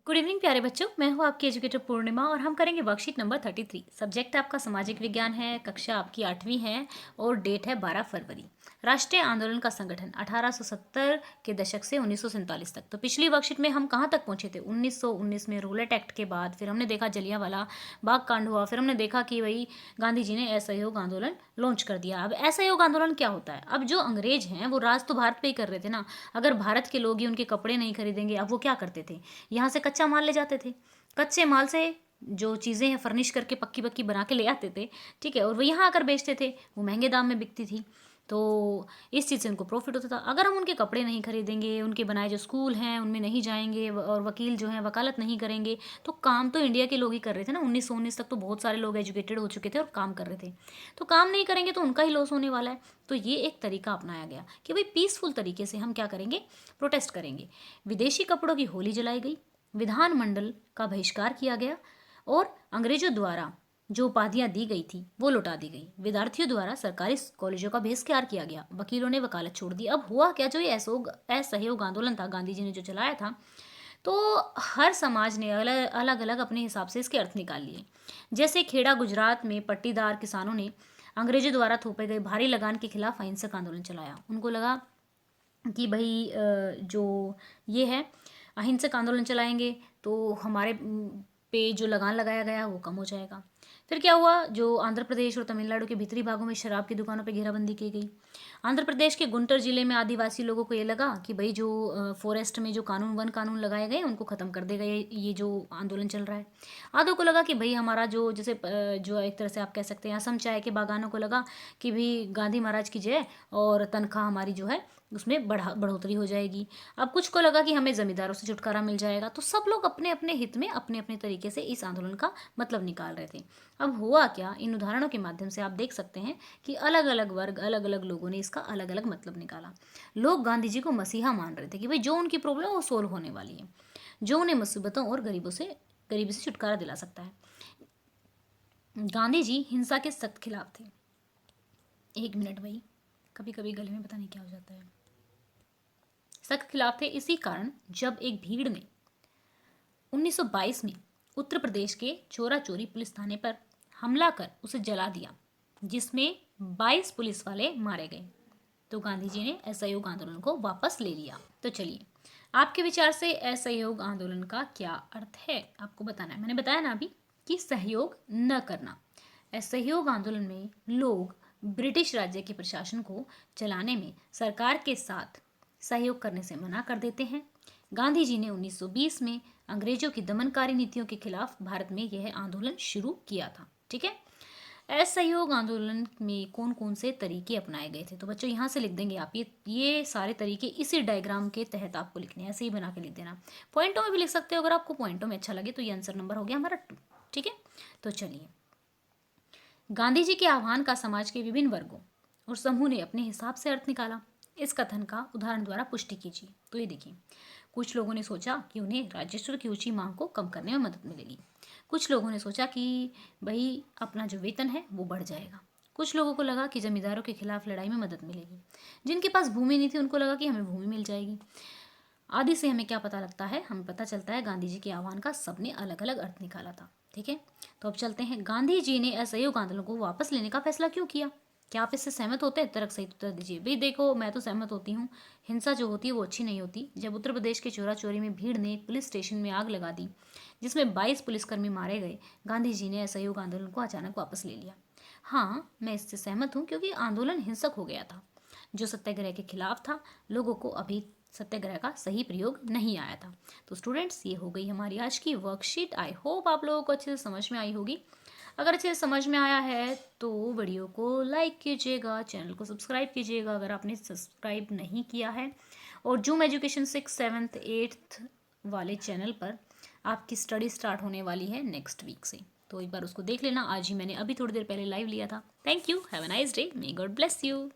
Good evening प्यारे बच्चों, मैं हूँ आपकी एजुकेटर पूर्णिमा और हम करेंगे वर्कशीट नंबर 33। सब्जेक्ट आपका सामाजिक विज्ञान है, कक्षा आपकी 8वीं है और डेट है 12 फरवरी। राष्ट्रीय आंदोलन का संगठन 1870 के दशक से 1947 तक। तो पिछली वर्कशीट में हम कहाँ तक पहुंचे थे? 1919 में रूलेट एक्ट के बाद फिर हमने देखा जलियांवाला बाग कांड हुआ, फिर हमने देखा कि भाई गांधी जी ने असहयोग आंदोलन लॉन्च कर दिया। अब असहयोग आंदोलन क्या होता है? अब जो अंग्रेज हैं वो राज तो भारत पे ही कर रहे थे ना। अगर भारत के लोग ही उनके कपड़े नहीं खरीदेंगे, अब वो क्या करते थे? यहाँ से कच्चा माल ले जाते थे, कच्चे माल से जो चीज़ें हैं फर्निश करके पक्की पक्की बना के ले आते थे, ठीक है, और वो यहाँ आकर बेचते थे, वो महंगे दाम में बिकती थी। तो इस चीज़ से उनको प्रॉफिट होता था। अगर हम उनके कपड़े नहीं खरीदेंगे, उनके बनाए जो स्कूल हैं उनमें नहीं जाएंगे और वकील जो हैं वकालत नहीं करेंगे, तो काम तो इंडिया के लोग ही कर रहे थे ना। 1919 तक तो बहुत सारे लोग एजुकेटेड हो चुके थे और काम कर रहे थे। तो काम नहीं करेंगे तो उनका ही लॉस होने वाला है। तो ये एक तरीका अपनाया गया कि भाई पीसफुल तरीके से हम क्या करेंगे, प्रोटेस्ट करेंगे। विदेशी कपड़ों की होली जलाई गई, विधानमंडल का बहिष्कार किया गया और अंग्रेजों द्वारा जो उपाधियां दी गई थी वो लौटा दी गई। विद्यार्थियों द्वारा सरकारी कॉलेजों का बहिष्कार किया गया, वकीलों ने वकालत छोड़ दी। अब हुआ क्या, जो ये असहयोग आंदोलन था गांधी जी ने जो चलाया था, तो हर समाज ने अलग अलग अपने हिसाब से इसके अर्थ निकाल लिए। जैसे खेड़ा गुजरात में पट्टीदार किसानों ने अंग्रेजों द्वारा थोपे गए भारी लगान के खिलाफ अहिंसक आंदोलन चलाया। उनको लगा कि भाई जो ये है अहिंसक आंदोलन चलाएंगे तो हमारे पे जो लगान लगाया गया वो कम हो जाएगा। फिर क्या हुआ, जो आंध्र प्रदेश और तमिलनाडु के भीतरी भागों में शराब की दुकानों पर घेराबंदी की गई। आंध्र प्रदेश के गुंटूर जिले में आदिवासी लोगों को ये लगा कि भाई जो फॉरेस्ट में जो कानून वन कानून लगाए गए उनको ख़त्म कर देगा ये जो आंदोलन चल रहा है। आधों को लगा कि भाई हमारा जो जैसे जो एक तरह से आप कह सकते हैं असम चाय के बागानों को लगा कि भी गांधी महाराज की जय और तनख्वाह हमारी जो है उसमें बढ़ोतरी हो जाएगी। अब कुछ को लगा कि हमें जमींदारों से छुटकारा मिल जाएगा। तो सब लोग अपने अपने हित में अपने अपने तरीके से इस आंदोलन का मतलब निकाल रहे थे। अब हुआ क्या, इन उदाहरणों के माध्यम से आप देख सकते हैं कि अलग अलग वर्ग अलग अलग लोगों ने इसका अलग अलग मतलब निकाला। लोग गांधी जी को मसीहा मान रहे थे कि भाई जो उनकी प्रॉब्लम वो सोल्व होने वाली है, जो उन्हें मुसीबतों और गरीबी से छुटकारा दिला सकता है। गांधी जी हिंसा के सख्त खिलाफ थे। एक मिनट भाई, कभी कभी गले में पता नहीं क्या हो जाता है। सख्त खिलाफ थे इसी कारण जब एक भीड़ ने 1922 में उत्तर प्रदेश के चोरा चोरी पुलिस थाने पर हमला कर उसे जला दिया, जिसमें 22 पुलिस वाले मारे गए। तो गांधी जी ने असहयोग आंदोलन को वापस ले लिया। तो चलिए, आपके विचार से असहयोग आंदोलन का क्या अर्थ है आपको बताना है। मैंने बताया ना अभी कि सहयोग न करना। असहयोग आंदोलन में लोग ब्रिटिश राज्य के प्रशासन को चलाने में सरकार के साथ सहयोग करने से मना कर देते हैं। गांधी जी ने 1920 में अंग्रेजों की दमनकारी नीतियों के खिलाफ भारत में यह आंदोलन शुरू किया था। ठीक है, असहयोग आंदोलन में कौन कौन से तरीके अपनाए गए थे? तो बच्चों यहाँ से लिख देंगे आप, ये सारे तरीके इसी डायग्राम के तहत आपको लिखने हैं। ऐसे ही बना के लिख देना। पॉइंटों में भी लिख सकते हो, अगर आपको पॉइंटों में अच्छा लगे तो ये आंसर नंबर हो गया हमारा 2। ठीक है, तो चलिए, गांधी जी के आह्वान का समाज के विभिन्न वर्गों और समूह ने अपने हिसाब से अर्थ निकाला। इस कथन का उदाहरण द्वारा पुष्टि कीजिए। तो ये देखिए, कुछ लोगों ने सोचा कि उन्हें राजस्व की ऊंची मांग को कम करने में मदद मिलेगी। कुछ लोगों ने सोचा कि भाई अपना जो वेतन है वो बढ़ जाएगा। कुछ लोगों को लगा कि जमींदारों के खिलाफ लड़ाई में मदद मिलेगी। जिनके पास भूमि नहीं थी उनको लगा कि हमें भूमि मिल जाएगी। आदि से हमें क्या पता लगता है? हमें पता चलता है गांधी जी के आह्वान का सबने अलग अलग अर्थ निकाला था। ठीक है, तो अब चलते हैं, गांधी जी ने असहयोग आंदोलन को वापस लेने का फैसला क्यों किया? क्या आप इससे सहमत होते हैं? तरक सही उत्तर दीजिए। भाई देखो, मैं तो सहमत होती हूँ। हिंसा जो होती है वो अच्छी नहीं होती। जब उत्तर प्रदेश के चोरा चोरी में भीड़ ने पुलिस स्टेशन में आग लगा दी, जिसमें 22 पुलिसकर्मी मारे गए, गांधी जी ने असहयोग आंदोलन को अचानक वापस ले लिया। हाँ, मैं इससे सहमत हूँ क्योंकि आंदोलन हिंसक हो गया था। जो सत्याग्रह के खिलाफ था, लोगों को अभी सत्याग्रह का सही प्रयोग नहीं आया था। तो स्टूडेंट्स, ये हो गई हमारी आज की वर्कशीट। आई होप आप लोगों को अच्छे से समझ में आई होगी। अगर अच्छे से समझ में आया है तो वीडियो को लाइक कीजिएगा, चैनल को सब्सक्राइब कीजिएगा अगर आपने सब्सक्राइब नहीं किया है। और जूम एजुकेशन 6, 7, 8 वाले चैनल पर आपकी स्टडी स्टार्ट होने वाली है नेक्स्ट वीक से, तो एक बार उसको देख लेना। आज ही मैंने अभी थोड़ी देर पहले लाइव लिया था। Thank you, have a nice day, may God bless you.